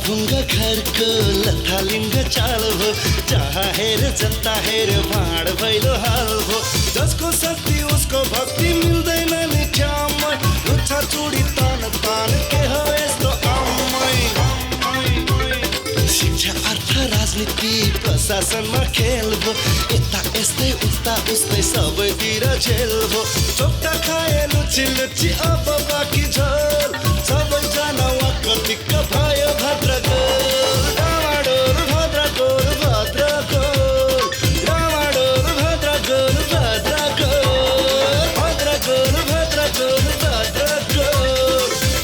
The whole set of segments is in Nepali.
लफुङ्ग घरको लथालिङ्ग चाल भो जहाँ हेर जता हेर भाँड भैलो हाल भो जसको शक्ति उसको भक्ति मिल्दैन नि ठ्यामै लुच्छा चुडी तान तान के हो यस्तो आमै शिक्षा अर्थ राजनीति प्रशासनमा खेल भो यता यस्तै उता उस्तै सबैतिर झेल भो चोक्टा खाए लुची लुची अब बाँकी झोल सबैजना वाक्क भयो भद्रगोल डामाडोल भद्रगोल भद्रगोल डामाडोल भद्रगोल भद्रगोल भद्रगोल भद्रगोल भद्रगोल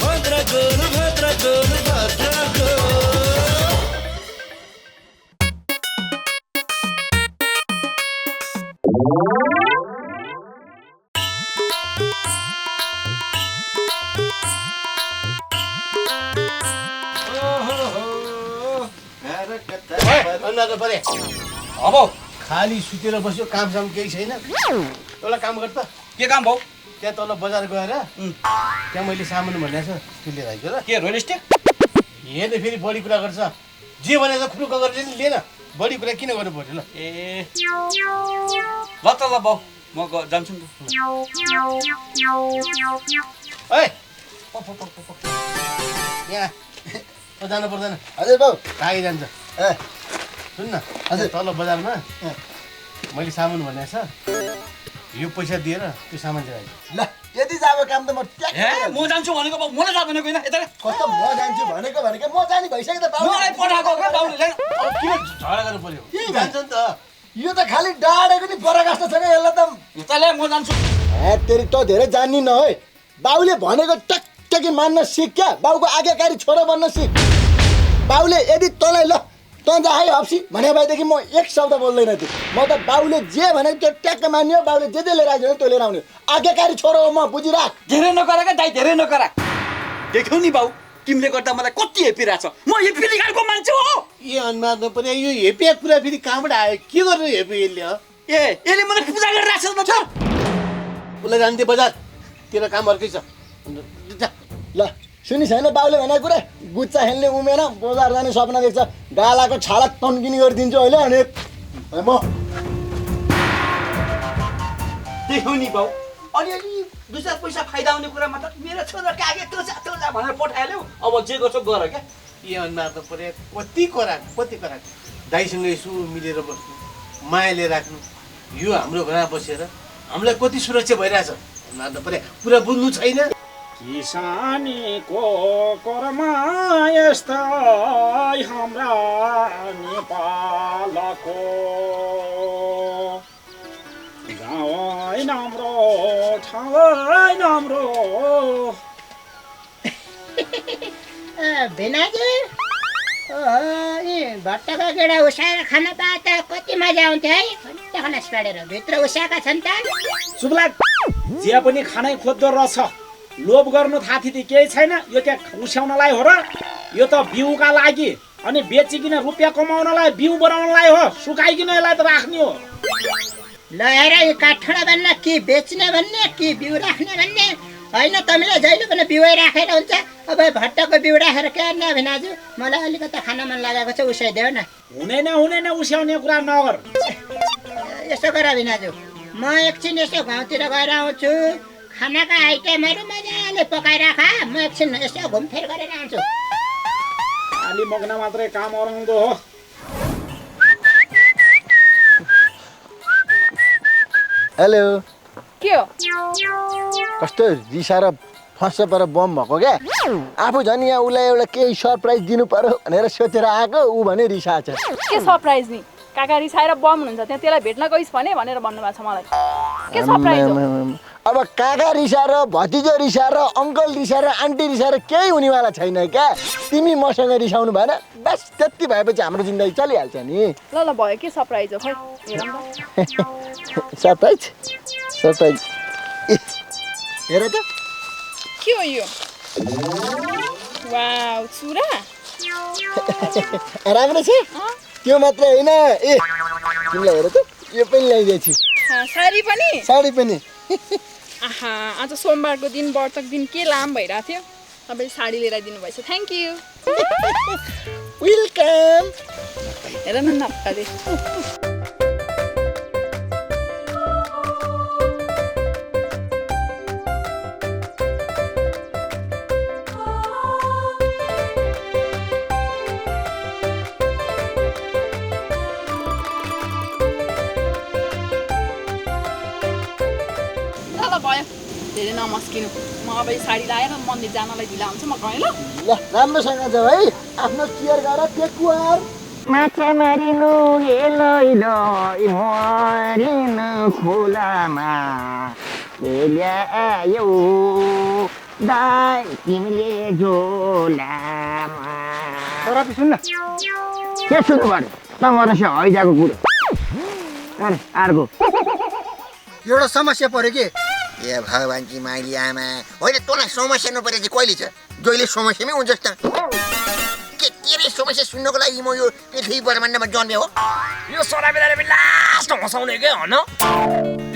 भद्रगोल भद्रगोल भद्रगोल अब खाली सुतेर बस्यो कामसाम केही छैन एउटा काम गर्छ के काम भाउ त्यहाँ तल बजार गएर त्यहाँ मैले सामान भनेको छ त्यो लिएर आइज र के रोयल स्टेट हेर्ने फेरि बढी कुरा गर्छ जे भनेको खुरुक्क गरेर नि लिएन बढी कुरा किन गर्नु पर्यो ल ए ल त ल भाउ म जान्छु नि है यहाँ जानु पर्दैन हजुर बाउ लागि जान्छ ए सुन न हजुर तल बजारमा मैले सामान भनेको छ यो पैसा दिएर त्यो सामान चाहिँ आइज ल यदि जाब काम त म ए म जान्छु भनेको भाउ मलाई जानु भनेको हैन यता कस्तो म जान्छु भनेको म जाने भइसक्यो त बाउ मलाई पठाएको के बाउले किन झगडा गर्नु पर्यो के जान्छ नि त यो त खाली डाडेको नि पराकाष्ठ छैन यसलाई त यताले म जान्छु ए तेरी त धेरै जान्नी न है बाउले भनेको टक्टकी मान्न सिक क्या बाउको आज्ञाकारी छोरो बन्न सिक बाउले यदि तँलाई ल तँ जा है हप्सी भने भएदेखि म एक शब्द बोल्दैन थिएँ म त बाउले जे भने त्यो ट्याक्क मान्यो बाउले जे लिएर आइज त्यो लिएर आउने आज्ञाकारी छोरो हो म बुझिराख धेरै नगरा के दाइ धेरै नगरा देख्यौ नि बाउ तिमीले गर्दा मलाई कति हेपिरहेछ म हेपी निकालको मान्छे हो ए अनुमान नपर्ने यो हेपिया कुरा फेरि कहाँबाट आयो के गर्नु हेपी यसले ए यसले मलाई पूजा गरेर राख्छ न छ उसलाई जान्थे बजार तेरो काम अर्कै छ ल सुनि छैन बाउले भनेको कुरा गुच्चा खेल्ने उमेर बजार जाने सपना देख्छ गालाको छाला तन्किने गरिदिन्छु अहिले अनि म देख्यौ नि बाउ अलिअलि दुई चार पैसा फाइदा हुने कुरामा त मेरो छोरा कागे तोजा भनेर पठाइहाल्यौ अब जे गर्छौ गर क्या ए अनुमान नपर्ने कति करा दाइसँग यसो मिलेर बस्नु मायाले राख्नु यो हाम्रो घरमा बसेर हामीलाई कति सुरक्षा भइरहेछ अनुमान नपर्ने पुरा बुझ्नु छैन किसानीको कर्मा यस्तै हाम्रा नेपालको गाउँ राम्रो ठाउँ राम्रो भेनाजु भट्टको गेडा उसाएर खाना पाए त कति मजा आउँथ्यो है घन्टा खनास पाडेर भित्र उसाएका छन् त सुब्लाक जे पनि खानै खोज्दो रहेछ लोभ गर्नु थाहा थियो केही छैन यो त्यहाँ उस्याउनलाई हो र यो त बिउका लागि अनि बेचिकन रुपियाँ कमाउनलाई बिउ बनाउनलाई हो सुकाइकन यसलाई त राख्ने हो ल हेर यो काठौडा बन्न कि बेच्ने भन्ने कि बिउ राख्ने भन्ने होइन तपाईँलाई जहिले पनि बिउै राखेर हुन्छ अब भट्टको बिउ राखेर के गर्ने भिनाजु मलाई अलिकति खान मन लागेको छ उसाइदेऊ न हुँदैन उस्याउने कुरा नगर यसो गर भिनाजु म एकछिन यसो गाउँतिर गएर आउँछु खानाका आइटमहरू मजाले पकाएर खा म एकछिन यसो घुमफिर गरेर आउँछु अलि मग्न मात्रै काम अराउँदो हो हेलो के हो कस्तो रिसाएर फस्छ पर बम भएको क्या आफू झन् यहाँ उसलाई एउटा केही सरप्राइज दिनु पर्यो भनेर सोचेर आएको ऊ भने रिसाछ के सरप्राइज नि काका रिसाएर बम हुनुहुन्छ त्यहाँ त्यसलाई भेट्न गइस् भने भनेर भन्नुभएको छ मलाई के सरप्राइज हो अब काका रिसाएर भतिजो रिसाएर अङ्कल रिसाएर आन्टी रिसाएर केही हुनेवाला छैन क्या तिमी मसँग रिसाउनु भएन बस त्यति भएपछि हाम्रो जिन्दगी चलिहाल्छ नि ल भयो के सरप्राइज हो खै हेरौँ त सरप्राइज हेर त के हो यो वाउ चुरा राम्रो छ त्यो मात्र होइन ए तिमीलाई हेर त यो पनि ल्याइदिएछु साडी पनि साडी पनि आहा आज सोमबारको दिन व्रतको दिन के लाम भइरहेको थियो तपाईँले साडी लिएर आइदिनु भएछ थ्याङ्क यू वेलकम हेर न नक्काले भयो धेरै नमस्किनु म अब यो साडी लाएर मन्दिर जानलाई ढिला हुन्छ म गएँ ल ल राम्रोसँग जाऊ है आफ्नो केयर गर टेकुवार माछा मारिनु हेलो मरिनु खोलामा ल्यायो दाइ तिमीले झोलामा तर सुन्न के सुन्नु पर्यो त मलाई हैजाको कुरो अरे अर्को एउटा समस्या पर्यो के ए भगवान्की माइली आमा होइन तँलाई समस्या नपरे चाहिँ कहिले छ जहिले समस्यामै हुन्छस् त के रे समस्या सुन्नको लागि म यो पृथ्वी ब्रह्माण्डमा जन्मे हो यो सराबेलाले लास्ट हँसाउने के हन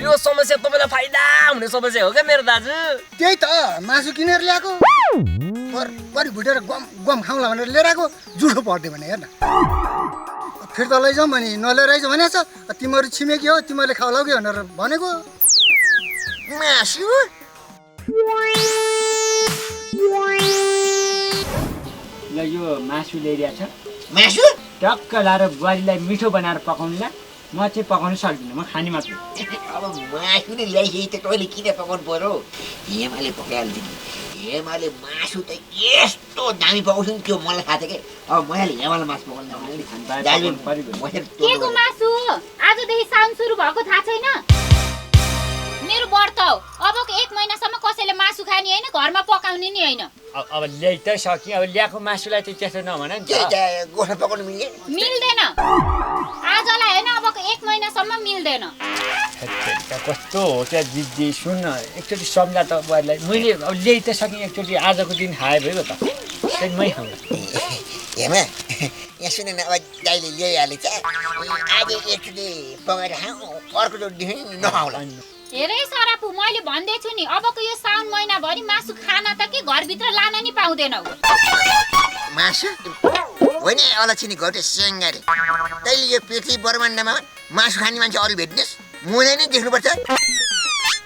यो समस्या तपाईँलाई फाइदा हुने समस्या हो क्या मेरो दाजु त्यही त मासु किनेर ल्याएको परि भुटेर गम खाउँला भनेर लिएर आएको जुठो पर्दै भने हेर्न फिर्ता लैजाउँ भने नलिएर आइज भनेको छ तिमीहरू छिमेकी हो तिमीहरूले खाउला कि भनेर भनेको मासु ल यो मासु ल्याइरहेको छ मासु टक्क लाएर बुहारीलाई मिठो बनाएर पकाउनुला म चाहिँ पकाउन सक्दिनँ म खाने मात्र अब मासु नै ल्याइसके त तैँले किन पकाउनु पर्यो हेमाले पकाइहाल्थ्यो नि हेमाले मासु त यस्तो दामी पकाउँछ नि त्यो मलाई थाहा थियो कि अब मैले हेमालाई मासु पकाउनु के को मासु आजदेखि साउन सुरु भएको थाहा छैन मेरो व्रत हो अबको 1 महिनासम्म कसैले मासु खाने हैन घरमा पकाउने नि हैन अब ल्याइ त सकि अब ल्याएको मासुलाई चाहिँ त्यस्तो नभन नि गोठा पकाउनु मिल्दैन आजलाई हैन अबको 1 महिनासम्म मिल्दैन कस्तो हो क्या दिदी सुन एकचोटि सम्झा त बुहारीलाई मैले अब ल्याइ त सकेँ एकचोटि आजको दिन खाए भयो त त्यही मै खाउँ हेमा यहाँ सुन न अब दाइले ल्याइहालेछ आज एकचोटि पकाएर खाउँ अर्कोचोटि नखाउला हेरै सरापु मैले भन्दै छु नि अबको यो साउन महिनाभरि मासु खान त के घरभित्र लान नि पाउँदैनौ मासु होइन अलक्षिनी घटे स्याङ्गारे तैँले यो पृथ्वी ब्रह्माण्डमा मासु खाने मान्छे अरू भेट्नेस् मलाई नै देख्नुपर्छ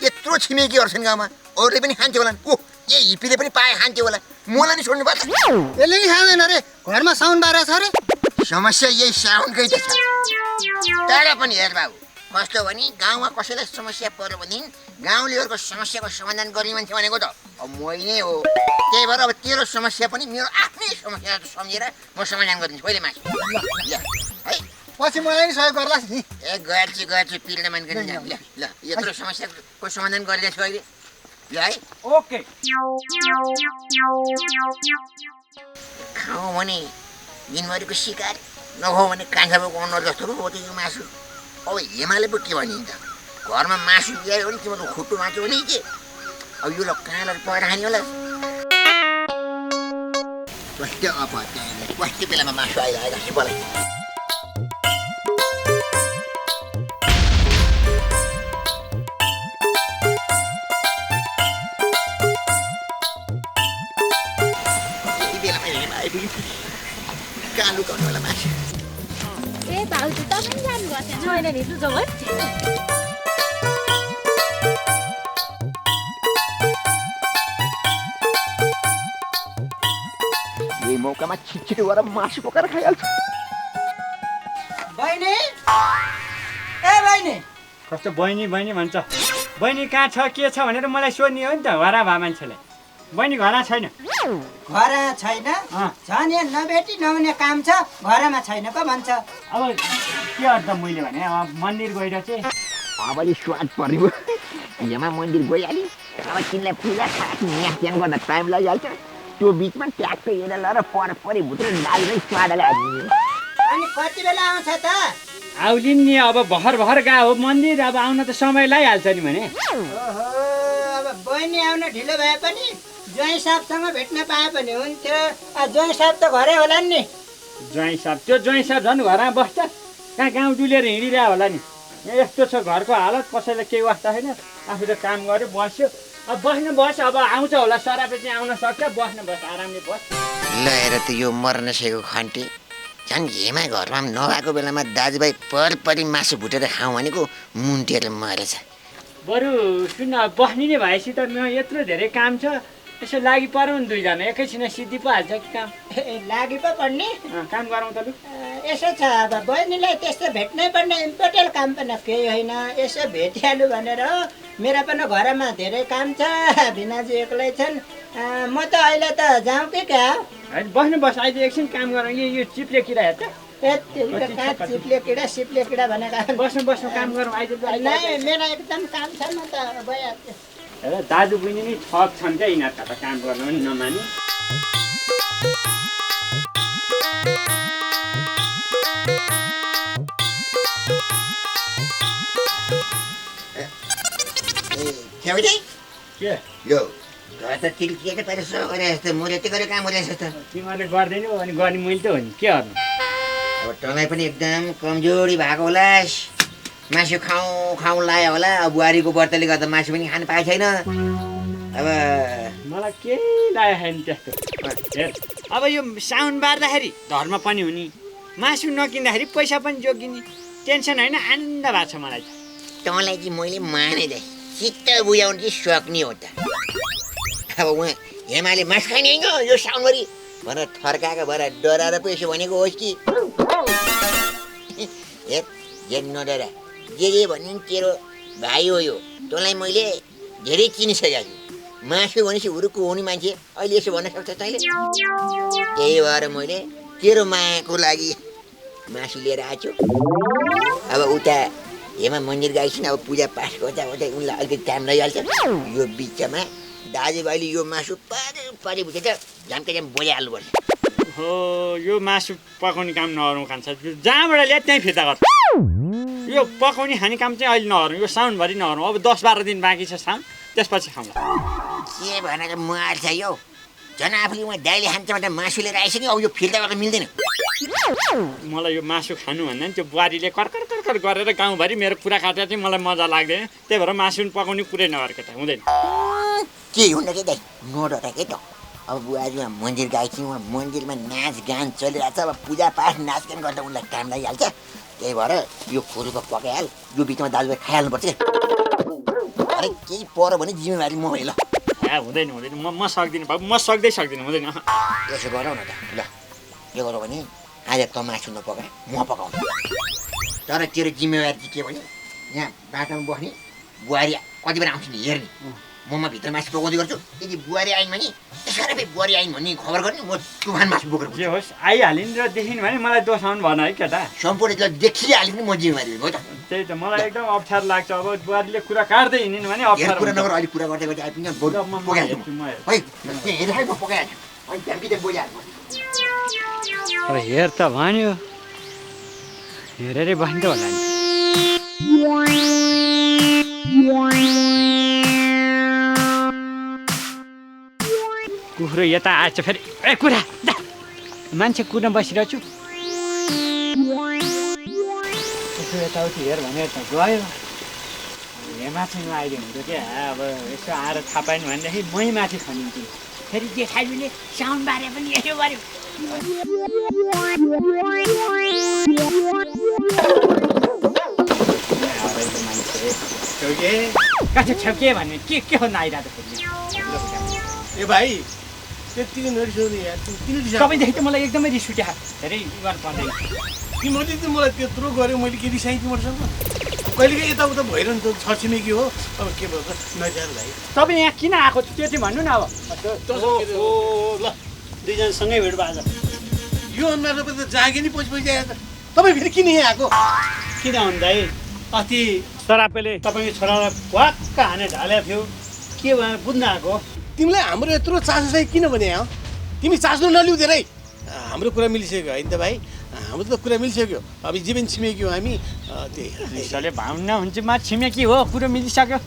यत्रो छिमेकीहरू छन् गाउँमा अरूले पनि खान्थ्यो होला ओ ए हिप्पीले पनि पाए खान्थ्यो होला मलाई नि छोड्नु पर्छ यसले नि खाँदैन रे घरमा साउन बाह्र छ रे समस्या यही साउनकै त छ तर पनि हेर बाबु कस्तो भने गाउँमा कसैलाई समस्या पर्यो भने गाउँलेहरूको समस्याको समाधान गर्ने मान्छे भनेको त अब मै नै हो त्यही भएर अब तेरो समस्या पनि मेरो आफ्नै समस्या सम्झेर म समाधान गरिदिन्छु कहिले मासु है पछि मलाई नि सहयोग गर्लास् नि ए गर्छु पिल्न मन गर्ने ल ल यत्रो समस्याको समाधान गरिदिन्छु अहिले ल है ओके खाऊ भने दिनभरिको शिकार नखाऊ भने कान्छाबाको अनुहार जस्तो पो हो त्यो मासु अब हेमाले पो के भनिन्छ घरमा मासु ल्यायो भने तिम्रो खुट्टो माथि भने के अब यो ल काँडहरू पकाएर खाने होला कस्तो बेलामा मासु आइरहेको छ मलाई कालु गर्नुला मासु ए भाउजू तपाईँ जानु भएको छैन नि लु जाऊ यही मौकामा छिटछिटो गरेर मासु पकाएर खाइहाल्छु बहिनी ए बहिनी कस्तो बहिनी बहिनी भन्छ बहिनी कहाँ छ के छ भनेर मलाई सोध्ने हो नि त घरा भए मान्छेलाई बहिनी घरमा छैन घर छैन झन् यहाँ नभेटी नहुने काम छ घरमा छैन पो भन्छ अब के अर्थ मैले भने अब मन्दिर गएर चाहिँ अब नि स्वाद पर्यो हेमा मन्दिर गइहाल्यो अब तिमीलाई पूजा न्यास्यान गर्दा टाइम लागिहाल्छ त्यो बिचमा ट्याक्कै हेरेर लगाएर परपरि भुत्र डाल्दै स्वादले हाल्ने अनि कति बेला आउँछ त आउलिन् नि अब भर गएको हो मन्दिर अब आउन त समय लगाइहाल्छ नि भने ओहो अब बहिनी आउन ढिलो भए पनि ज्वाइँ साहबसँग भेट्न पाए पनि हुन्थ्यो ज्वाइँ साहब त घरै होला नि ज्वाइँ साहब त्यो ज्वाइँ साहब झन् घरमा बस्छ कहाँ गाउँ डुलेर हिँडिरह होला नि यस्तो छ घरको हालत कसैलाई केही वास्ता छैन आफूले काम गर्यो बस्यो अब बस्नु बस अब आउँछ होला सरापे चाहिँ आउन सक्छ बस्नु बस आरामले बस ल हेर त यो मर्न सकेको खन्टी झन् हेमा घरमा पनि नभएको बेलामा दाजुभाइ परपरि मासु भुटेर खाउँ भनेको मुन्टेर मरेछ। बरु सुन बस्ने नै भएपछि त म यत्रो धेरै काम छ यसो लागि परौँ दुईजना एकैछिन सिद्धि पो हाल्छ कि काम लागि पो पर्ने काम गरौँ त लु यसो छ अब बहिनीलाई त्यस्तो भेट्नै पर्ने इम्पोर्टेन्ट काम पनि केही होइन यसो भेटिहाल्नु भनेर हो मेरो पनि घरमा धेरै काम छ भिनाजु एक्लै छन् म त अहिले त जाउँ कि क्या होइन बस्नु बस अहिले एकछिन काम गरौँ यो चिप्ले किरा हेर्छ कहाँ चिप्ले किडा सिप्ले किडा भनेर बस्नु काम गरौँ अहिले नै मेरो एकदम काम छ म त भइहाल्छ हेर दाजु बहिनी नै ठग छन् क्या यिनीहरूका त काम गर्नु पनि नमानी के यो घर त तिर्किएको तर सो गरे जस्तो मुरेती गरेर काम गरेछ त तिमीहरूले गर्दैनौ अनि गर्ने मैले त हो नि के गर्नु अब तँलाई पनि एकदम कमजोरी भएको होला मासु खाउँ लायो होला अब बुहारीको व्रतले गर्दा मासु पनि खानु पाएको छैन अब मलाई केही लागेको छैन त्यस्तो हेर अब यो साउन बार्दाखेरि धर्म पनि हुने मासु नकिन्दाखेरि पैसा पनि जोगिने टेन्सन होइन आनन्द भएको छ मलाई तँलाई चाहिँ मैले माने दे चित्त बुझाउनु चाहिँ सक्ने हो त अब उहाँ हेमाले मासु खाने होइन यो साउनभरि भनेर थर्काएको भएर डराएर पो यसो भनेको होस् कि हेर नडरा जे भने तेरो भाइ हो यो तँलाई मैले धेरै चिनिसकेको छु मासु भनेपछि हुरुकु हुने मान्छे अहिले यसो भन्न सक्छ तैँले त्यही भएर मैले तेरो मायाको लागि मासु लिएर आएको छु अब उता हेमा मन्दिर गएपछि अब पूजा पाठ गर्दा उता उनलाई अलिकति टाइम लगिहाल्छ यो बिचमा दाजुभाइले यो मासु पारी भुटेर झ्याम्के झ्याम बोलिहाल्नुपर्छ हो यो मासु पकाउने काम नगरौँ खान्छ जहाँबाट ल्याए त्यहीँ फिर्ता गर्छ यो पकाउने खाने काम चाहिँ अहिले नगरौँ यो साउनभरि नगरौँ अब 10-12 दिन बाँकी छ साउन त्यसपछि खाउँला के भनेर मर्छ यो झन् आफूले उहाँ दाइले खान्छ भनेर मासु लिएर आइसक्यो अब यो फिर्ता गर्न मिल्दैन मलाई यो मासु खानु भन्दा नि त्यो बुहारीले कर्कर कर्कर गरेर गाउँभरि मेरो कुरा काटेर चाहिँ मलाई मजा लाग्दैन त्यही भएर मासु पनि पकाउने कुरै नगरेको त हुँदैन के हुन्न के दाइ नडरा के त अब बुहारी उहाँ मन्दिर गएपछि उहाँ मन्दिरमा नाचगान चलिरहेको छ अब पूजापाठ नाचगान गर्दा उनलाई टाइम लागिहाल्छ त्यही भएर यो खोरुको पकाइहाल यो बिचमा दाजुभाइ खाइहाल्नुपर्छ अरे केही पऱ्यो भने जिम्मेवारी म ल हुँदैन म सक्दिनँ बाबु म सक्दैन हुँदैन यसो गरौँ न त ल के गरौँ भने आज त मासु नपका म पकाउनु तर तेरो जिम्मेवारी चाहिँ के भने यहाँ बाटोमा बस्ने बुहारी कति बेला आउँछ नि हेर्ने ममा भित्र मासु पकाउँदै गर्छु यदि बुहारी आइन् भने त्यसरी बुहारी आइन् भन्ने खबर गर्ने म तुफान मासु बोकेर जे होस् आइहालिन् र देखिन् भने मलाई दोष आउनु भन है केटा सम्पूर्ण देखिहाल्यो भने म जिम्मेवारी हो त त्यही त मलाई एकदम अप्ठ्यारो लाग्छ अब बुहारीले कुरा काट्दै हिँडिन् भने अप्ठ्यारो कुरा नगर अहिले कुरा गर्दै गर्दै आइपुग्छ पकाइहाल्छु है हेरेर म पकाइहाल्छु अनि त्यहाँदेखि बोलिहाल्छु अब हेर त भन्यो हेरेरै बस्नु त होला नि कुखुरो यता आएछ फेरि ए कुरा मान्छे कुर्न बसिरहेको छु यसो यताउति हेर भनेर त गयो हेमा चाहिँ नआइदियो हुन्थ्यो क्या अब यसो आएर थाहा पाएन भनेदेखि मै माथि खनिन्थेँ फेरि जेठाजुले साउन बारे पनि यसो गर्यो छेउके भन्ने के हो नआइरहेको ए भाइ त्यतिकै नरिसाउने यार किन रिसाउ तपाईँदेखि त मलाई एकदमै रिस उठ्या धेरै गर्नु पर्दैन तिमीले त मलाई त्यत्रो गऱ्यो मैले के रिसाएँ तिमीहरूसँग कहिलेकाहीँ यताउता भइरहनु त छरछिमेकी हो अब के भन्छ नजानु भाइ तपाईँ यहाँ किन आएको छु त्यो चाहिँ भन्नु न अब ल दुईजना सँगै भेट भएको यो अनुहार त जागे नि पछि आएर त तपाईँ फेरि किन यहाँ आएको किन भन्दा अस्ति सरापेले तपाईँको छोरालाई वाक्क हाने ढालेको थियो के भयो बुझ्न आएको तिमीलाई हाम्रो यत्रो चासो चाहिँ किन भने हो तिमी चासो नलिउ धेरै हाम्रो कुरा मिलिसक्यो होइन त भाइ हाम्रो त कुरा मिलिसक्यो अब जीवन छिमेकी हो हामी त्यही भावना हुन्छ मा छिमेकी हो कुरो मिलिसक्यो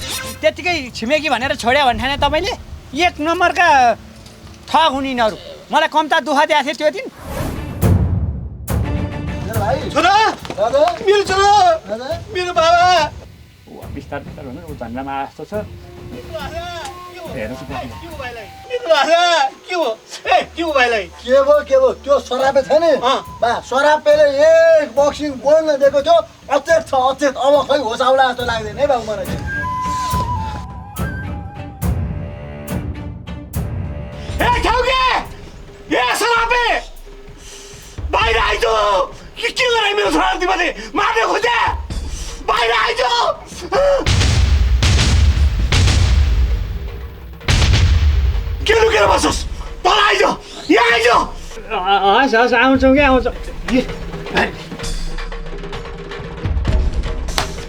त्यतिकै छिमेकी भनेर छोड्यो भने ठाने तपाईँले 1 नम्बरका ठग हुने यिनीहरू मलाई कम्ता दुःख दिएको थियो त्यो दिन छोरा मेरो छोरा मेरो बाबा बिस्तार बिस्तार भन्नु ऊ धन्दामा जस्तो छ के भयो त्यो सरापे छ नि बा सरापेले एक बक्सिङ बोल्न दिएको थियो अचेत छ अचेत अब खै होस आउला जस्तो लाग्दैन है बाबु मलाई बाहिर आइज के गरे मेरो छोरा तिमीले मार्न खोजे बाहिर आइज के लुकेर बसोस् तल आइज यहाँ आइज हस् आउँछौँ क्या आउँछौँ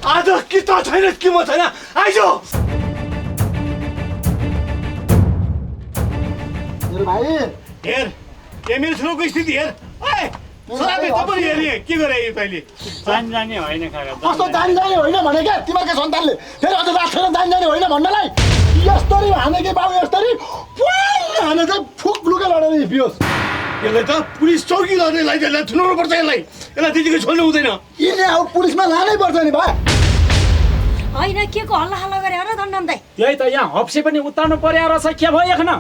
आज कि त छैन कि म छैन आइज मेरो भाइ हेर ए मेरो छोराको स्थिति हेर छोराले त पनि हेरेँ के गरे यो तैँले जाने होइन कस्तो जाने होइन भने क्या तिमीहरूको सन्तानले फेरि अझ राखेर जाने होइन भन्नलाई यस्तरी हाने कि बाबु यस्तरी हाने चाहिँ फुक लुका लडेर बियोस् यसलाई त पुलिस चौकी लड्ने यसलाई थुनाउनु पर्छ यसलाई त्यतिकै छोड्नु हुँदैन यिनी अब पुलिसमा लानै पर्छ नि भाइ होइन के को हल्ला हल्ला गरे र दण्डन दाइ त्यही त यहाँ हप्से पनि उतार्नु पर्यो रहेछ के भयो एकन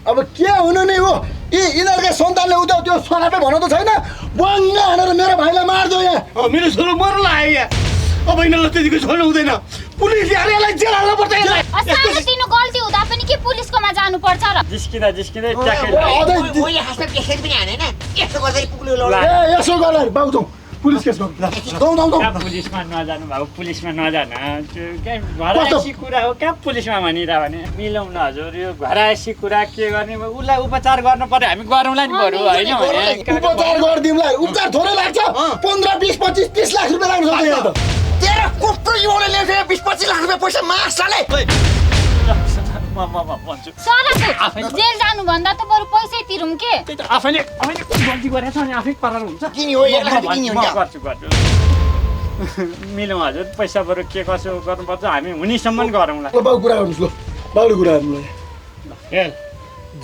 अब के हुनु नि हो यिनीहरूकै सन्तानले उता त्यो सनापे भनाउँदो छैन बङ्ग हानेर मेरो भाइलाई मार्दो यहाँ मेरो छोरो मर्न लाग्यो यहाँ अब यिनीहरूलाई त्यतिकै छोड्नु हुँदैन पुलिसले हालेर यसलाई जेल हाल्नु पर्छ यसलाई सानोतिनो गल्ती हुँदा पनि के पुलिसकोमा जानुपर्छ र जिस्किँदै यसो गरेर बाबु जाउँ पुलिस केस गर्नु पुलिसमा नजानु भएको पुलिसमा नजान त्यो घरायसी कुरा हो कहाँ पुलिसमा भनिरह भने मिलाउन हजुर यो घरायसी कुरा के गर्ने उसलाई उपचार गर्नु पर्यो हामी गरौँला नि बरु होइन उपचार गरिदिउँलाई उपचार थोरै लाग्छ 15 20 25 30 लाख रुपियाँ लाग्छ यहाँ त तेरो कुकुर युवाले ल्याउँछ 20-25 लाख रुपियाँ पैसा मार्छले जेल जानु भन्दा त बरु पैसै तिरौँ के आफैले गल्ती गरेछ अनि आफै परार हुन्छ किनी हो 1 लाख किनी हुन्छ गर्छु मिलौँ हजुर पैसा बरु के कसो गर्नुपर्छ हामी हुनेसम्म गरौँला बाबु कुरा गर्नुहोस् ल बाबुले कुरा गर्नु हेर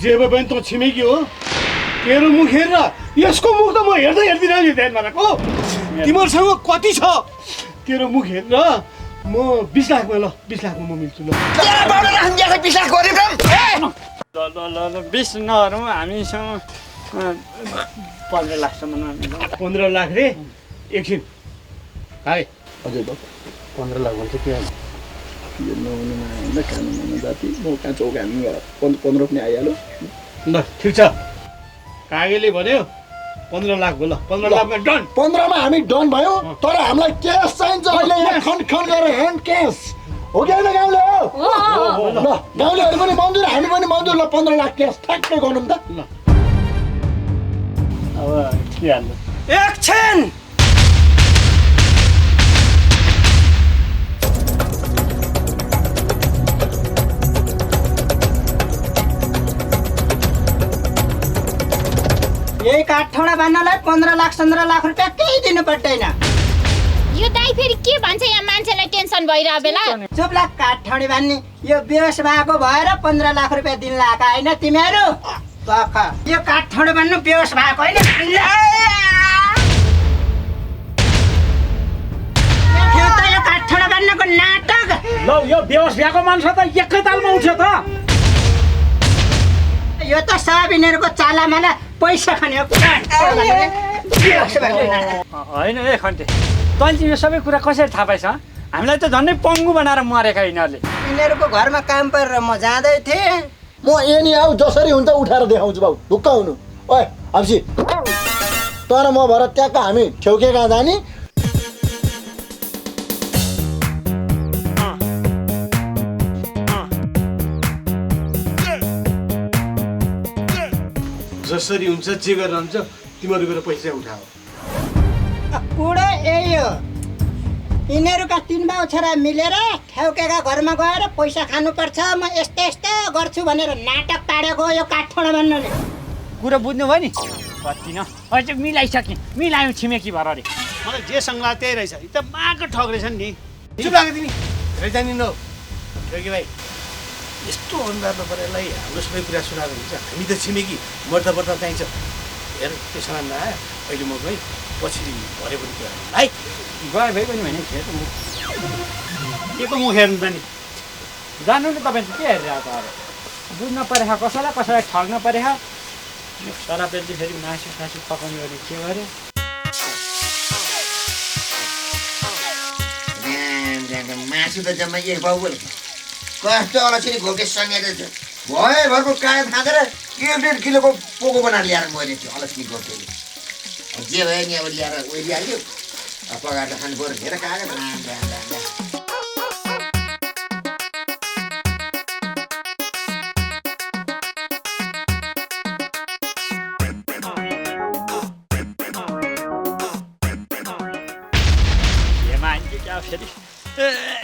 जे भए पनि त छिमेकी हो तेरो मुख हेर यसको मुख त म हेर्दै हेर्दिनँ नि ध्यानमा राख हो तिमीहरूसँग कति छ तेरो मुख हेर म 20 लाखमा ल 20 लाखमा म मिल्छु ल तेरा बाउले राख्न दिएको 20 लाख गरे ल 20 नहरौँ हामीसँग 15 लाखसम्म 15 लाख रे एकछिन हाय हजुर बाबु 15 लाख भन्छ के यो नहुने कानुन जाति म कहाँ चौका हामी 15 पनि आइहाल्यो ल ठिक छ कागेले भन्यो 15 लाख ल 15 लाखमा डन 15 मा हामी डन भयो तर हामीलाई क्यास चाहिन्छ अहिले यहाँ खन गरेर ह्यान्ड क्यास हो कि होइन गाउँले हो ल गाउँलेहरू पनि मन्जुर हामी पनि मन्जुर ल 15 लाख क्यास ठ्याक्कै गरौँ त ल अब के हाल्नु एकछिन यही काठौडा बान्नलाई 15 लाख 15 लाख रुपियाँ केही दिनु पर्दैन यो दाइ फेरि के भन्छ यहाँ मान्छेलाई टेन्सन भइरह बेला चुप लाग काठौडी बान्ने यो बेहोस भएको भएर 15 लाख रुपियाँ दिन लागा होइन तिमीहरू यो काठौडा बान्नु बेहोस भएको होइन यो काठौडा बान्नुको नाटक ल यो बेहोस भएको मान्छे त एकै तालमा उठ्यो त यो त साबिनेरको चालामाला पैसा खाने हो होइन ए खन्ते तैँले यो सबै कुरा कसरी थाहा पाइछ हामीलाई त झन्डै पङ्गु बनाएर मरेका यिनीहरूले यिनीहरूको घरमा काम परेर म जाँदै थिएँ म यही आऊ जसरी हुन्छ उठाएर देखाउँछु बाबु ढुक्क हुनु ओए हप्सी तर म भएर ट्याक्क हामी छेउके कहाँ जाने जसरी हुन्छ जे गरेर हुन्छ तिमीहरू गएर पैसा उठाऊ कुरो यही हो यिनीहरूका 3 बाउ छोरा मिलेर ठेउकेका घरमा गएर पैसा खानुपर्छ म यस्तो यस्तो गर्छु भनेर नाटक पाडेको यो काठौडा भन्नुले कुरो बुझ्नु भयो नि कति न अहिले मिलाइसकेँ मिलायौँ छिमेकी भएर अरे मलाई जे सङ्घ त्यही रहेछ यो त माको ठग रहेछ नि चुप लाग्यो तिमी धेरै जानिन हौ योगी भाइ यस्तो अनुहार नपरेलाई हाम्रो सबै कुरा सुनाएको हुन्छ हामी त छिमेकी मर्दा पर्दा चाहिन्छ हेर त्यसमा नआयो अहिले म गएँ पछि भरे पनि कुरा है गए भए पनि भने खेर के को मुख हेर्नु त नि जानु नि तपाईँ के हेरेर त बुझ्न परेछ कसैलाई कसैलाई ठग्न परेछ सरापेलले फेरि मासु सासु पकाउने गरी के गर्यो मासु त जम्मा एक बाउले कस्तो अलक्षरी घोके सङ्गेर छ भयभरको कायो खाँदेर 1.5 किलोको पोको बनाएर ल्याएर मैले त्यो अलक्षरी घोकेले जे भयो नि अब ल्याएर ओइलिहाल्यो पकाएर खानु पर्यो हेर कागज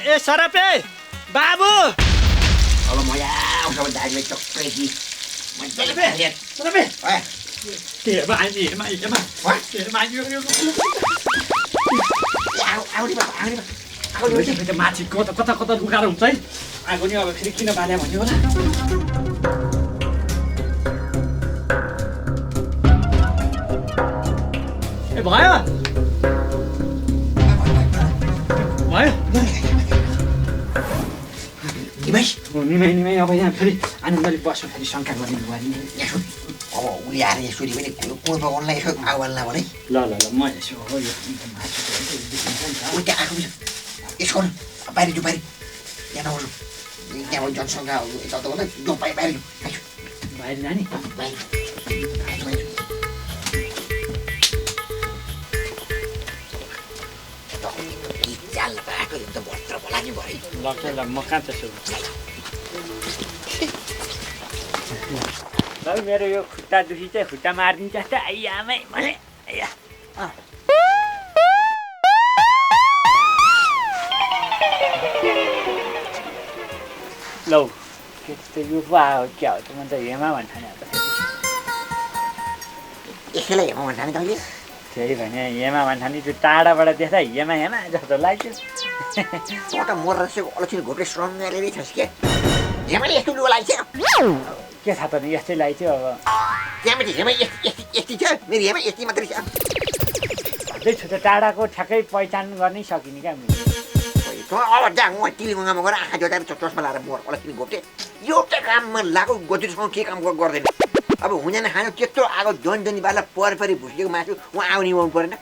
ए सरापे बाबु अब मजा आउँछ दाजुले टक्कै कि मजाले हेर सरापे हेमा हेमा हेमा हेमा यो माथि कता कता कता लुगाएर हुन्छ है आगो नि अब फेरि किन बाल्यो भन्यो होला ए भयो निमै अब यहाँ फेरि आनन्दले बस्नु फेरि शङ्का गर्ने भयो अब उसले आएर यसरी पनि कोही पकाउनलाई यसो आवाल्ला भने ल म यसो हो यो त्यहाँ आएको यसो बाहिर जो बाहिर यहाँ नआउनु त्यहाँ जनसङ्ख्या यताउता होला जो बाहिर बाहिर जाने चाल पाएको एकदम भत्र बोला नि भयो ल म कहाँ त्यसो मेरो यो खुट्टा दुखी चाहिँ खुट्टा मारिदिन्छ जस्तो आइयामै भने लौ के यो पो आयो क्या हो त म त हेमा भन्छ नि यसैलाई हेमा भन्छ नि तैँले त्यही भने हेमा भन्छ नि त्यो टाढाबाट देख्दा हेमा हेमा जस्तो लाग्यो त मोर रसेको अलक्षी घोटे स्ट्रङ्गले नै छस् के हेमाले यस्तो लुगा लाग्छ के थाहा त नि यस्तै लाग्थ्यो अब त्यहाँबाट हेमा यति छ मेरो हेमा यति मात्रै छ अझै छुट्टै टाढाको ठ्याक्कै पहिचान गर्नै सकिने क्या अब जहाँ म टिलिगङ्गामा गएर आँखा जोताएर चस्मा लाएर मोर अलक्षी घोटे एउटा काममा लाग्यो गतिसँग के काम गर्दैन अब हुँदैन खानु त्यत्रो आगो जनी बाला परि भुसेको मासु उहाँ आउने आउनु परेन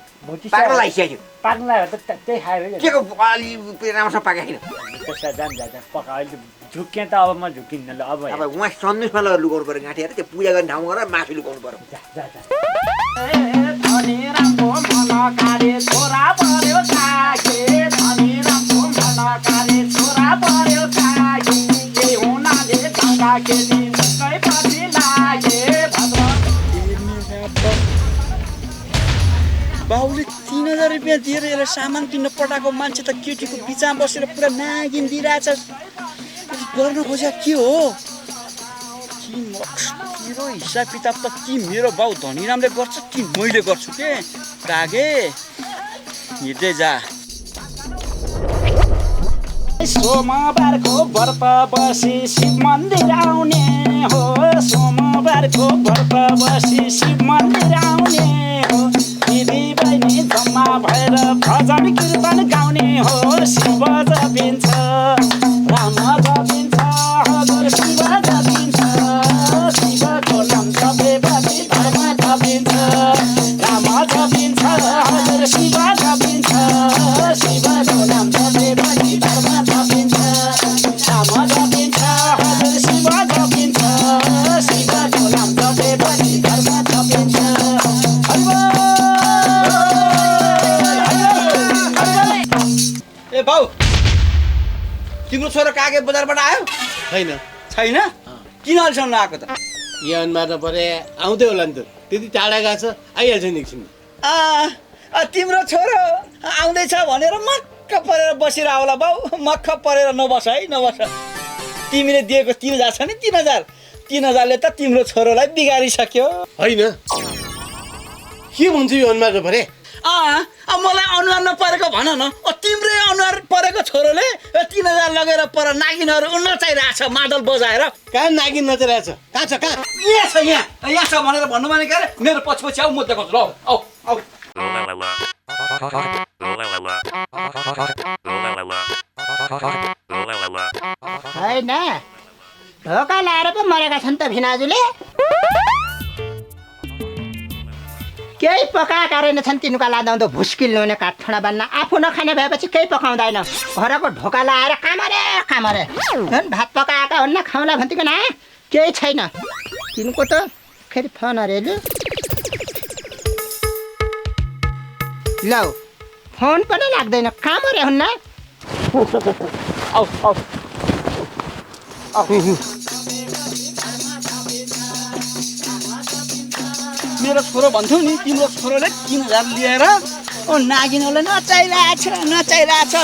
पाक्न लागिसक्यो पाक्न लाग्यो त त्यही खायो के को अलि राम्रोसँग पाकेको छैन त्यसलाई जान पका अहिले झुक्केँ त अब म झुक्किन्न ल अब उहाँ सन्देशमा लगेर लुकाउनु पऱ्यो गाँठेर त्यो पूजा गर्ने ठाउँमा गएर मासु लुकाउनु पऱ्यो बाउले 3000 रुपियाँ दिएर यसलाई सामान किन्न पठाएको मान्छे त केटीको बिचमा बसेर पुरा नागिन दिइरहेछ गर्न खोजेको के हो कि मेरो हिसाब किताब त कि मेरो बाउ धनीरामले गर्छ कि मैले गर्छु के कागे हिँड्दै जा सोमबारको व्रत बसी शिव मन्दिर आउने हो सोमबारको व्रत बसी शिव मन्दिर आउने हो दिदी बहिनी जम्मा भएर भजन कीर्तन गाउने हो शिव जपिन्छ राम जपिन्छ हजुर शिव जपिन्छ शिवको नाम जपेपछि धर्म जपिन्छ राम जपिन्छ हजुर शिव जपिन्छ शिवको नाम जपेपछि धर्म जपिन्छ राम जपिन्छ हजुर शिव जपिन्छ शिवको नाम जपेपछि धर्म जपिन्छ ए बाउ तिम्रो छोरो कागे बजारबाट आयो छैन किन अहिलेसम्म आएको त यहाँ मार्न परे आउँदै होला नि त त्यति टाढा गएको छ आइहाल्छ नि एकछिन तिम्रो छोरो आउँदैछ भनेर मक्क परेर बसिर आउला बाउ मक्क परेर नबस है नबस तिमीले दिएको 3000 छ नि 3000ले त तिम्रो छोरोलाई बिगारिसक्यो होइन के भन्छ यो अनुहार परे मलाई अनुहार नपरेको भन न तिम्रै अनुहार परेको छोरोले 3000 लगेर पर नागिनहरू नचाइरहेछ मादल बजाएर कहाँ नागिन नचाइरहेछ कहाँ छ कहाँ यहाँ छ भनेर भन्नु भने के अरे मेरो पछि आऊ म देखाउँछु ल आऊ आऊ होइन ढोका लाएर पो मरेका छन् त भिनाजुले केही पकाएका रहेनछन् तिनका लाँदा भुस्किल नुने काठठोडा बान्न आफू नखाने भएपछि केही पकाउँदैन घरको ढोका लाएर कामरे भात पकाएका हुन्न खाउँला भन्थ्यो न केही छैन तिनको त फेरि फोन अरेलु लौ फोन पनि लाग्दैन कामरे हुन्न मेरो छोरो भन्थ्यौ नि तिम्रो छोरोले 3000 लिएर नागिनलाई नचाइरहेछ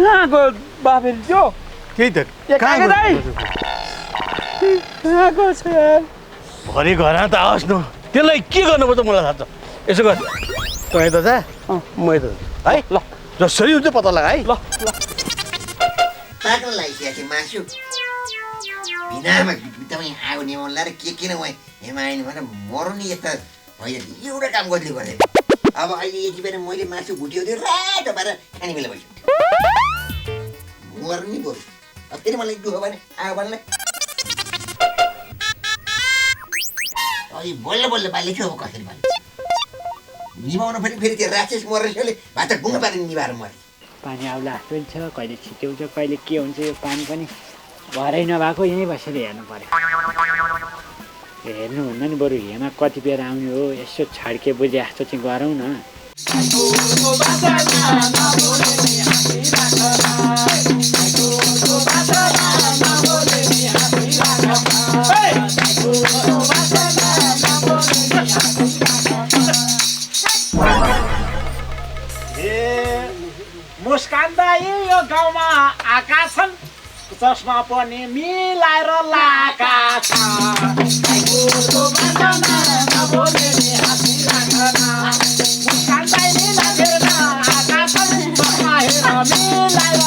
कहाँको बाबेल त्यो त्यही त कहाँको छ भरे घर त आओस् न त्यसलाई के गर्नुपर्छ मलाई थाहा छ यसो गर तँ त जा म यता है ल जसरी हुन्छ पत्ता लगा है ल पाक्न लागिसकेको मासु बिनामा तपाईँ आगो निभाउनु लाएर के किन उहाँ हेमाएन भनेर मरौँ नि यता भइहाल्छ एउटा काम गर्दै गरेँ अब अहिले यति बेला मैले मासु भुट्यो रातो भएर खाने बेला भइसक्यो मर्नु नि बरु अब फेरि मलाई दुःख भने आगो बाल्ने बल्ल बल्ल बाल्ने थियो अब कसरी बाल्ने निभाउनु फेरि त्यो राक्षस मरेसले भात बुङ्गा पारेर निभाएर मरे पानी आउला जस्तो छ कहिले छिट्याउँछ कहिले के हुन्छ यो पानी पनि भरै नभएको यहीँ बसेर हेर्नु पर्यो हेर्नुभन्दा नि बरु हेमा कति बेर आउने हो यसो छड्के बुझे जस्तो चाहिँ गरौँ न मुस्कान दाइ यो गाउँमा आएका छन् चस्मा पनि मिलाएर लाएका मुस्कान दाइ मिलाएर आएका छन् चस्मा मिलाएर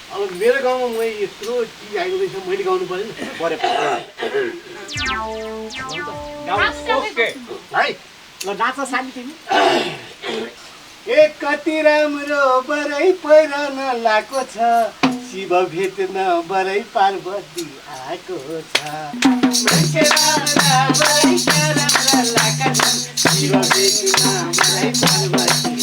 अब मेरो गाउँमा मैले यत्रो चिज आएको रहेछ मैले गाउनु पर्यो नि परे है ल नाच सानी तिमी ए कति राम्रो बरै पहिरन लाको छ शिव भेट्न बरै पार्वती आएको छ शिव भेट्न बरै पार्वती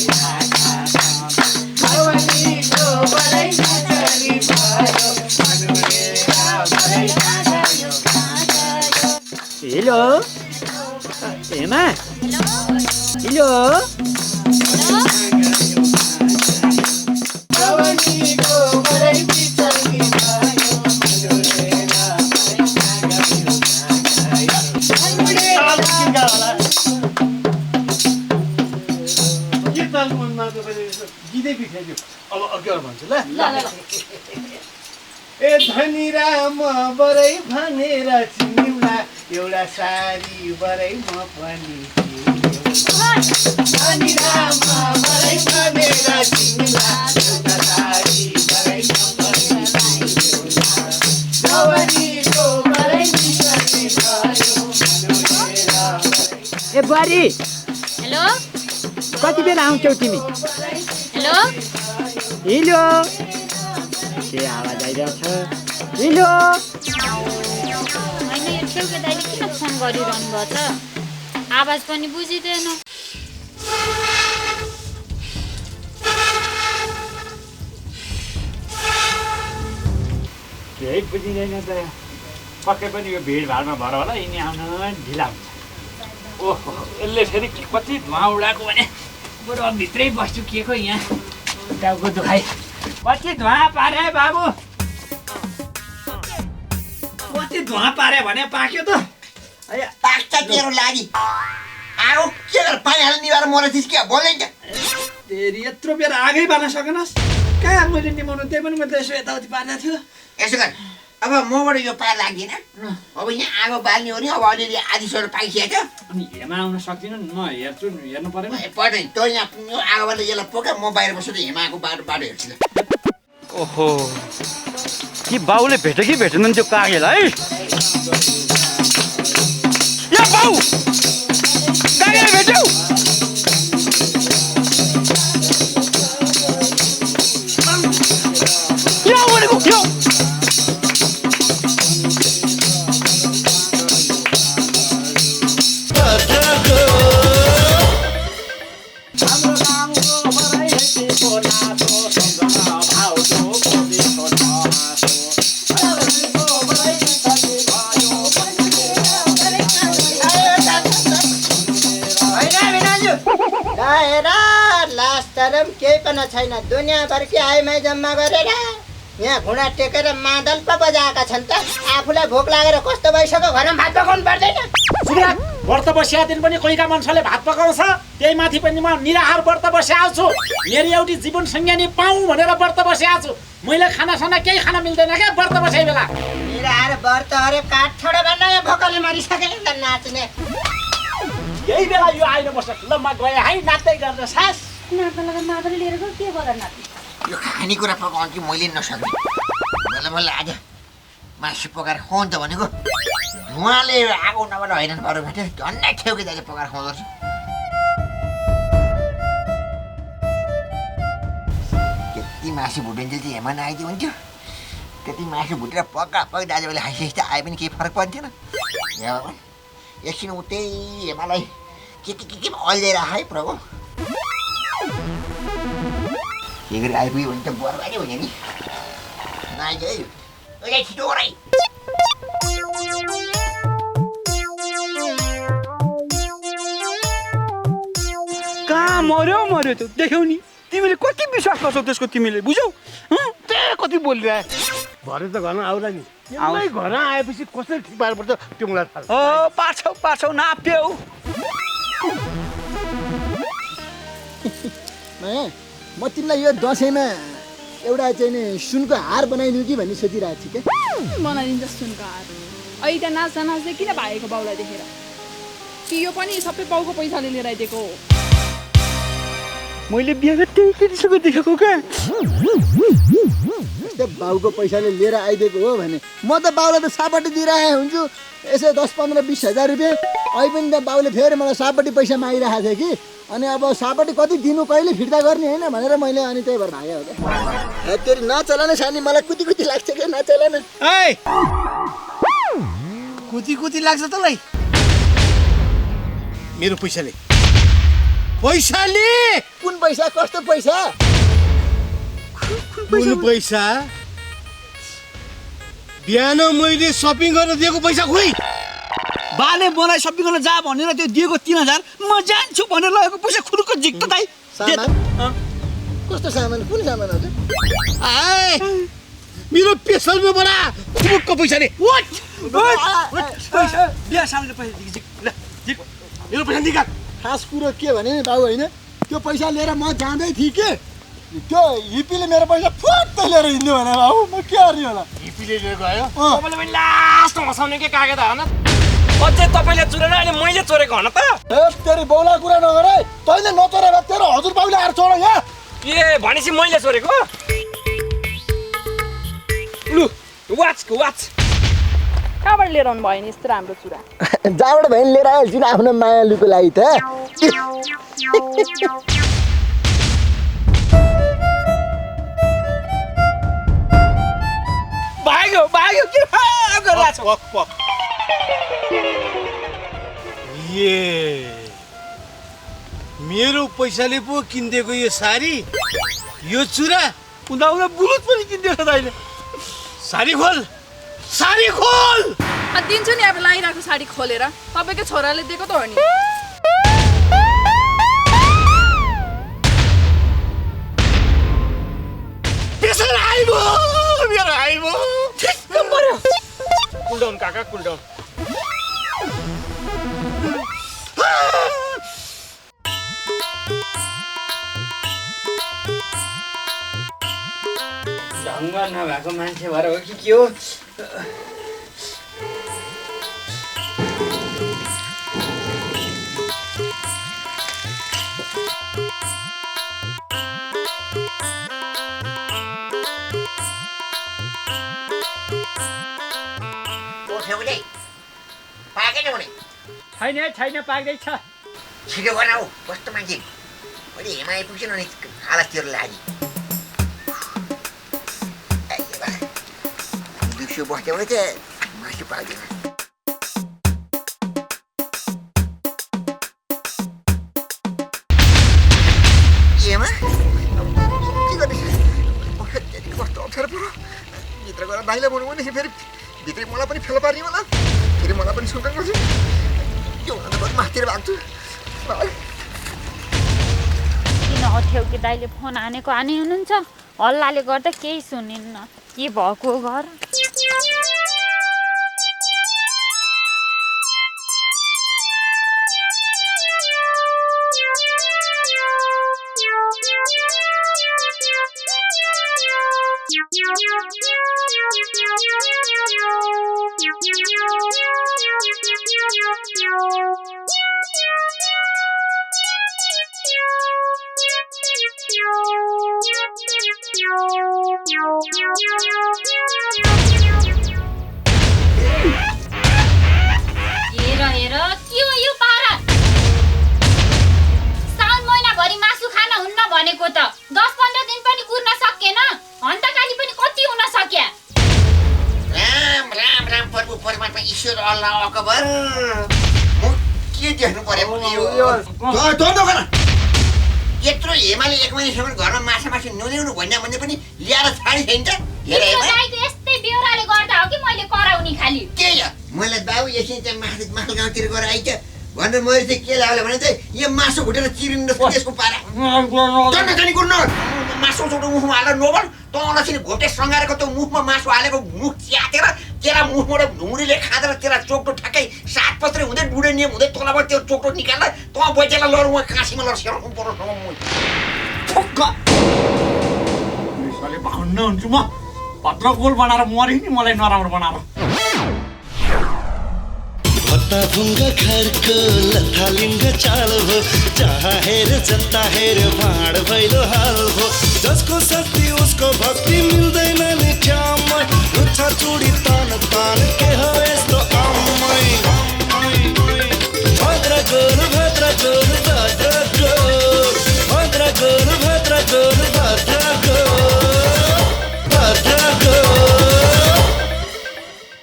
हेलो हेमा हेलो गीतै बिर्स्यो अब अघि भन्छु ल ए धनी राम बरै भनेर चिनिउला एउटा सारी बरै म पनि धनी राम बरै भनेर चिनिउला एउटा सारी बरै म पनि जवानीको बरै निकली भयो ए बुहारी हेलो कति बेला आउँछौ तिमी हेलो हिलो के आवाज आइरहेछ हिलो होइन यो छेउके दाइले किन फोन गरिरहनु भयो त आवाज पनि बुझिँदैन केही बुझिँदैन त पक्कै पनि यो भिडभाडमा भएर होला यिनी आउन ढिला हुन्छ ओहो यसले फेरि कति धुवा उडाएको भने बरु अब भित्रै बस्छु के को यहाँ टाउको दुखाइ कति धुवा पारे बाबु कति धुवा पारे भने पाक्यो त पाक्छ तेरो लागि आगो के गरेर पानी हाल्ने निभाएर मरेथिस् क्या बोल्दैन ए फेरि यत्रो बेर आगै बार्न सकेनस् कहाँ मैले निमाउनु त्यही पनि मैले यसो यताउति पार्दा थियो यसो गर अब मबाट यो पार लाग्दैन अब यहाँ आगो बाल्ने हो नि अब अलिअलि आधी सोह्र पाइसकेको अनि हेमा आउन सक्दिनँ नि म हेर्छु हेर्नु परेन पर्दैन तँ यहाँ आगोबाट यसलाई पोका म बाहिर बस्छु त हेमाको बाटो हेर्छु ल ओहो कि बाउले भेट्यो कि भेटेनन् त्यो कागेलाई है या बाउ कागेले भेट्यौ यो भनेको यो केही पनि छैन दुनियाँभरकै आइमाई जम्मा गरेर यहाँ घुँडा टेकेर मादल पो बजाएका छन् त आफूलाई भोक लागेर कस्तो भइसक्यो घरमा भात पकाउनु पर्दैन व्रत बस्या दिन पनि कोहीका मान्छेले भात पकाउँछ त्यही माथि पनि म निराहार व्रत बस्या छु मेरो एउटी जीवन संज्ञानी पाऊँ भनेर व्रत बस्या छु मैले खानासाना केही खान मिल्दैन क्या व्रत बसे बेला निराहार व्रत अरे काठ छोडो भन्न भोकले मरिसके नाच्ने यही बेला यो आएर बस्छ ल म गएँ है नाच्दै गर्न सास नाच्न लिएर गयो के गर नाच्ने यो खानेकुरा पकाउनु कि मैले नसक्ने बल्ल बल्ल आज मासु पकाएर खुवाउनु त भनेको धुवाले आगो नबाट हैरान पऱ्यो भेट्यो झन्डै ठेउकी दाइले पकाएर खुवाउँदो रहेछ त्यति मासु भुटिन्थ्यो चाहिँ हेमा नआइदियो हुन्थ्यो त्यति मासु भुटेर पक्का पक्का दाजुभाइले हाइसिस आए पनि केही फरक पर्ने थिएन एकछिन उतै हेमालाई के अल्झेर है प्रभु के गरी आइपुग्यो भने त बर्बादै हुने नि नआइदियो है छिटो गर है कहाँ मर्यो त देख्यौ नि तिमीले कति विश्वास गर्छौ त्यसको तिमीले बुझ्यौ कति बोलिरहे भरे त घरमा आउला नि घर आएपछि कसरी ठिक पार्नुपर्छ त्यो मलाई थाहा पाछौ नाप्यौ म तिमीलाई यो दसैँमा एउटा चाहिँ नि सुनको हार बनाइदिउँ कि भन्ने सोचिरहेको छु क्या बनाइदिन्छ सुनको हार अहिले त्यहाँ नाच्दा नाच्दै किन भागेको बाउलाई देखेर कि यो पनि सबै बाउको पैसाले लिएर आइदिएको हो मैले बिहामा त्यही केटीसँग देखेको क्या बाउको पैसाले लिएर आइदिएको हो भने म त बाउलाई त सापट्टि दिइरहेको हुन्छु यसो 10-15-20 हजार रुपियाँ अहिले पनि त बाउले फेरि मलाई सापट्टि पैसा मागिरहेको थियो कि अनि अब सापट्टि कति दिनु कहिले फिर्ता गर्ने होइन भनेर मैले अनि त्यही भएर भागेँ हो क्या तेरि नचला नै सानी मलाई कुती लाग्छ क्या नचला न कुती लाग्छ तँलाई मेरो पैसाले कुन पैसा कस्तो पैसा कुन पैसा बिहान मैले सपिङ गर्न दिएको पैसा खोइ बाले मलाई सपिङ गर्न जा भनेर त्यो दिएको 3000 म जान्छु भनेर लगेको पैसा खुरुक्क झिक्त दाइ सामान कस्तो सामान कुन सामान हो मेरो पेसलमा बडा खुरुक्क पैसाले पैसा बिहा सामने पैसा झिक मेरो पैसा निकाल खास कुरो के भने नि बाउ होइन त्यो पैसा लिएर म जाँदै थिएँ कि त्यो हिपीले मेरो पैसा फुट्टै लिएर हिँड्यो भने बाबु म के गर्ने होला हिपीले लिएर गयो तपाईँले पनि लास्टमा हँसाउने के कागज होइन अझै तपाईँले चुरेन अहिले मैले चोरेको होइन त तेरि बौला कुरा नगर है तैँले नचोरेर तेरो हजुरबाउले आएर चोर यहाँ ए भनेपछि मैले चोरेको लु वाच कहाँबाट लिएर आउनु भयो नि यस्तो राम्रो चुरा जहाँबाट भयो लिएर आइहाल्छु नि आफ्नो मायालुको लागि त भाग्यो के मेरो पैसाले पो किनिदिएको यो साडी यो चुरा उदा बुलुत पनि किनिदिएको दाइले साडी खोल दिन्छु नि अब लाइरहेको साडी खोलेर तपाईँको छोराले दिएको त हो नि कुलडाउन काका कुलडाउन ढङ्ग नभएको मान्छे भएर हो कि के हो छैन पाक्दैछ छिटो बनाऊ कस्तो मान्छे अहिले हेमा आइपुग्छन् अनि आलासतिर लागि दिउँसो बस्थ्यो भने चाहिँ मासु पाक्दैन हेमा के गर्दैछ कस्तो अप्ठ्यारो पऱ्यो भित्र गएर बाहिर बोल्नु भने फेरि भित्रै मलाई पनि फेला पार्ने होला फेरि मलाई पनि सुन्नु पर्छ त्यो हुँदा त माथितिर भाग्छु किन अथ्यौ कि दाइले फोन हानेको हानी हुनुहुन्छ हल्लाले गर्दा केही सुनिन्न के भएको घर हेर के हो यो पारा साउन महिनाभरि मासु खान हुन्न भनेको त 10-15 दिन पनि कुर्न सकेन हन्तकाली पनि कति हुन सक्या राम राम राम प्रभु परमात्मा ईश्वर अल्लाह अकबर म के देख्नु पर्यो यत्रो हेमाले 1 महिनासम्म घरमा माछा नुल्याउनु भन्ने पनि ल्याएर छाडी छैन त हेर हेमा दाइको यस्तै बेहोराले गर्दा हो कि मैले कराउने खाली के हो मलाई बाबु यसै चाहिँ मासु गाउँतिर गएर आइछ भनेर मैले चाहिँ के लाग्यो भने चाहिँ यो मासु घुटेर चिरिनु त्यसको पारा जानी गुर्न मासु छोटो मुखमा हालेर नोबल तँलाई चाहिँ घोटे सङ्गारेको त्यो मुखमा मासु हालेको मुख च्यातेर तेरा मुखबाट ढुङ्ग्रीले खाँदेर तेरा चोक्टो ठ्याक्कै 7 पत्रे हुँदै डुडे नियम हुँदै तँलाई त्यो चोक्टो निकाल्दा तँ बजेला लर उहाँ काँसीमा लर सेराउनु पर्यो यसले भाउन्न हुन्छु म भद्रगोल बनाएर मरि नि मलाई नराम्रो बनाएर भत्ता भुङ्गा घरको लथालिङ्ग चाल हो जहाँ हेर जता हेर भाँड भैलो हाल हो जसको शक्ति उसको भक्ति मिल्दैन नि ठाउँमा उच्छ चुडी तान तान के